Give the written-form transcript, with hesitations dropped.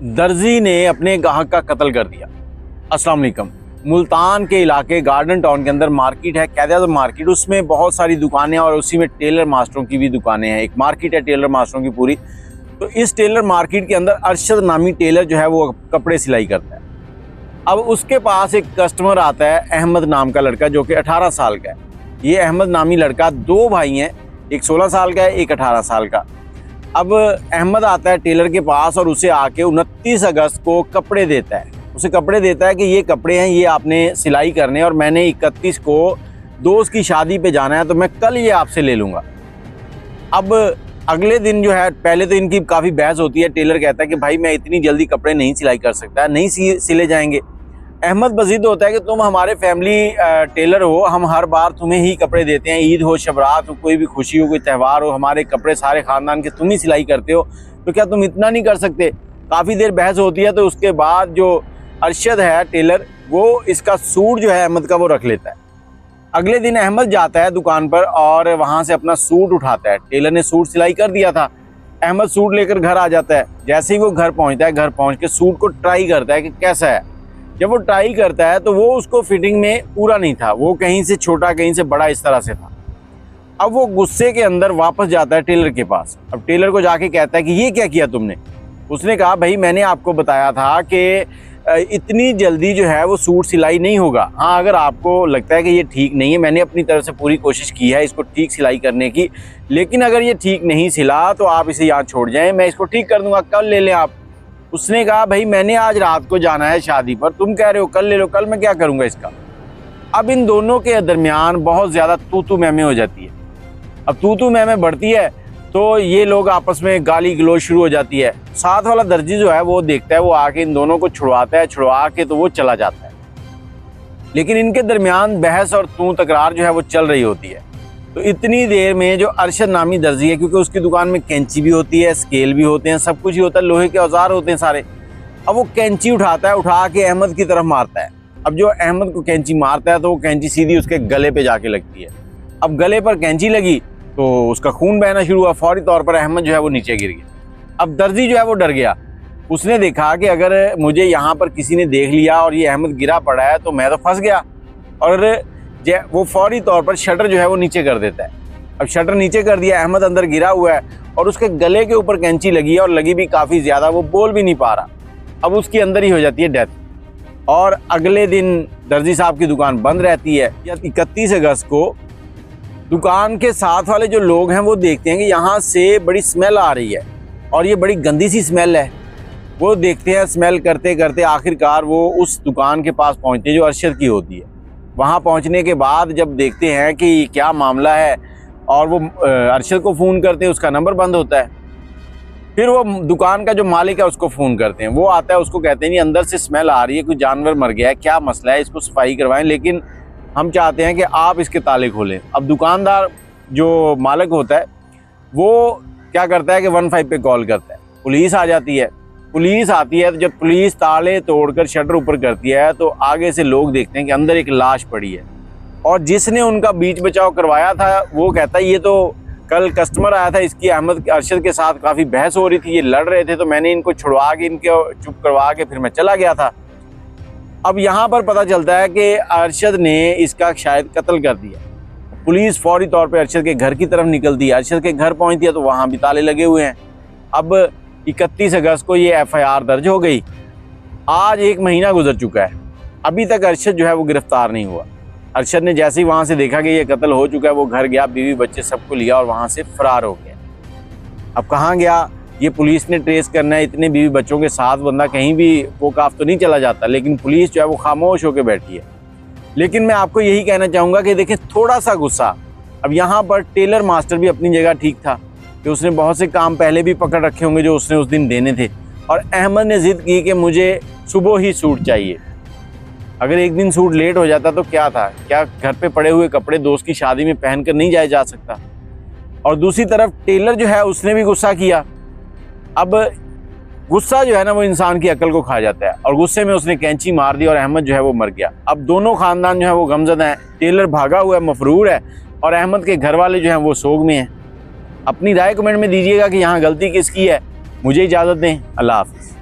दर्जी ने अपने ग्राहक का कत्ल कर दिया। अस्सलाम वालेकुम। मुल्तान के इलाके गार्डन टाउन के अंदर मार्केट है, कैद मार्केट। उसमें बहुत सारी दुकानें और उसी में टेलर मास्टरों की भी दुकानें हैं। एक मार्केट है टेलर मास्टरों की पूरी। तो इस टेलर मार्केट के अंदर अरशद नामी टेलर जो है वो कपड़े सिलाई करता है। अब उसके पास एक कस्टमर आता है, अहमद नाम का लड़का, जो कि 18 साल का है। ये अहमद नामी लड़का, दो भाई हैं, एक 16 साल का है, एक 18 साल का। अब अहमद आता है टेलर के पास और उसे आके 29 अगस्त को कपड़े देता है। उसे कपड़े देता है कि ये कपड़े हैं, ये आपने सिलाई करने, और मैंने 31 को दोस्त की शादी पे जाना है, तो मैं कल ये आपसे ले लूँगा। अब अगले दिन जो है, पहले तो इनकी काफ़ी बहस होती है। टेलर कहता है कि भाई मैं इतनी जल्दी कपड़े नहीं सिलाई कर सकता, नहीं सिले जाएंगे। अहमद बज़िद होता है कि तुम हमारे फैमिली टेलर हो, हम हर बार तुम्हें ही कपड़े देते हैं, ईद हो, शबरात हो, कोई भी खुशी हो, कोई त्यौहार हो, हमारे कपड़े सारे ख़ानदान के तुम ही सिलाई करते हो, तो क्या तुम इतना नहीं कर सकते? काफ़ी देर बहस होती है। तो उसके बाद जो अरशद है टेलर, वो इसका सूट जो है अहमद का वो रख लेता है। अगले दिन अहमद जाता है दुकान पर और वहाँ से अपना सूट उठाता है। टेलर ने सूट सिलाई कर दिया था। अहमद सूट लेकर घर आ जाता है। जैसे ही वो घर पहुँचता है, घर पहुँच के सूट को ट्राई करता है कि कैसा है। जब वो ट्राई करता है तो वो उसको फिटिंग में पूरा नहीं था, वो कहीं से छोटा कहीं से बड़ा इस तरह से था। अब वो गुस्से के अंदर वापस जाता है टेलर के पास। अब टेलर को जाके कहता है कि ये क्या किया तुमने? उसने कहा भाई मैंने आपको बताया था कि इतनी जल्दी जो है वो सूट सिलाई नहीं होगा। हाँ, अगर आपको लगता है कि ये ठीक नहीं है, मैंने अपनी तरफ से पूरी कोशिश की है इसको ठीक सिलाई करने की, लेकिन अगर ये ठीक नहीं सिला तो आप इसे यहाँ छोड़ जाएं, मैं इसको ठीक कर दूंगा, कल ले लें आप। उसने कहा भाई मैंने आज रात को जाना है शादी पर, तुम कह रहे हो कल ले लो, कल मैं क्या करूँगा इसका? अब इन दोनों के दरमियान बहुत ज़्यादा तू मैमे हो जाती है। अब तू मैमे बढ़ती है तो ये लोग आपस में गाली गलौज शुरू हो जाती है। साथ वाला दर्जी जो है वो देखता है, वो आके इन दोनों को छुड़वाता है, छुड़वा के तो वो चला जाता है। लेकिन इनके दरमियान बहस और तू तकरार जो है वो चल रही होती है। तो इतनी देर में जो अरशद नामी दर्जी है, क्योंकि उसकी दुकान में कैंची भी होती है, स्केल भी होते हैं, सब कुछ ही होता है, लोहे के औजार होते हैं सारे। अब वो कैंची उठाता है, उठा के अहमद की तरफ मारता है। अब जो अहमद को कैंची मारता है तो वो कैंची सीधी उसके गले पे जाके लगती है। अब गले पर कैंची लगी तो उसका खून बहना शुरू हुआ। फौरी तौर पर अहमद जो है वो नीचे गिर गया। अब दर्जी जो है वो डर गया। उसने देखा कि अगर मुझे यहाँ पर किसी ने देख लिया और ये अहमद गिरा पड़ा है तो मैं तो फंस गया, और वो फौरी तौर पर शटर जो है वो नीचे कर देता है। अब शटर नीचे कर दिया, अहमद अंदर गिरा हुआ है और उसके गले के ऊपर कैंची लगी है, और लगी भी काफ़ी ज़्यादा, वो बोल भी नहीं पा रहा। अब उसकी अंदर ही हो जाती है डेथ। और अगले दिन दर्जी साहब की दुकान बंद रहती है। 31 अगस्त को दुकान के साथ वाले जो लोग हैं वो देखते हैं कि यहाँ से बड़ी स्मेल आ रही है और ये बड़ी गंदी सी स्मेल है। वो देखते हैं, स्मेल करते करते आखिरकार वो उस दुकान के पास पहुँचते हैं जो अरशद की होती है। वहाँ पहुँचने के बाद जब देखते हैं कि क्या मामला है, और वो अरशद को फ़ोन करते हैं, उसका नंबर बंद होता है। फिर वो दुकान का जो मालिक है उसको फ़ोन करते हैं, वो आता है, उसको कहते हैं जी अंदर से स्मेल आ रही है, कोई जानवर मर गया है, क्या मसला है, इसको सफाई करवाएं, लेकिन हम चाहते हैं कि आप इसके ताले खोलें। अब दुकानदार जो मालिक होता है वो क्या करता है कि 15 पे कॉल करता है। पुलिस आ जाती है। पुलिस आती है तो जब पुलिस ताले तोड़कर शटर ऊपर करती है तो आगे से लोग देखते हैं कि अंदर एक लाश पड़ी है, और जिसने उनका बीच बचाव करवाया था वो कहता है ये तो कल कस्टमर आया था, इसकी अरशद के साथ काफ़ी बहस हो रही थी, ये लड़ रहे थे, तो मैंने इनको छुड़वा के, इनके चुप करवा के फिर मैं चला गया था। अब यहाँ पर पता चलता है कि अरशद ने इसका शायद कत्ल कर दिया। पुलिस फौरी तौर पे अरशद के घर की तरफ निकलती है। अरशद के घर पहुँचती है तो वहाँ भी ताले लगे हुए हैं। अब 31 अगस्त को ये FIR दर्ज हो गई। आज 1 महीना गुजर चुका है, अभी तक अरशद जो है वो गिरफ्तार नहीं हुआ। अरशद ने जैसे ही वहाँ से देखा कि ये कत्ल हो चुका है, वो घर गया, बीवी बच्चे सबको लिया और वहाँ से फरार हो गया। अब कहाँ गया ये पुलिस ने ट्रेस करना है। इतने बीवी बच्चों के साथ बंदा कहीं भी वोकाफ तो नहीं चला जाता, लेकिन पुलिस जो है वो खामोश होकर बैठी है। लेकिन मैं आपको यही कहना चाहूँगा कि देखें, थोड़ा सा गुस्सा। अब यहाँ पर टेलर मास्टर भी अपनी जगह ठीक था कि उसने बहुत से काम पहले भी पकड़ रखे होंगे जो उसने उस दिन देने थे, और अहमद ने ज़िद की कि मुझे सुबह ही सूट चाहिए। अगर एक दिन सूट लेट हो जाता तो क्या था, क्या घर पे पड़े हुए कपड़े दोस्त की शादी में पहन कर नहीं जाया जा सकता? और दूसरी तरफ टेलर जो है उसने भी गुस्सा किया। अब गुस्सा जो है ना वो इंसान की अकल को खा जाता है, और गुस्से में उसने कैंची मार दी और अहमद जो है वो मर गया। अब दोनों खानदान जो है वो गमज़दा हैं। टेलर भागा हुआ है, मफरूर है, और अहमद के घर वाले जो हैं वो सोग में हैं। अपनी राय कमेंट में दीजिएगा कि यहाँ गलती किसकी है। मुझे इजाज़त दें। अल्लाह हाफ़िज़।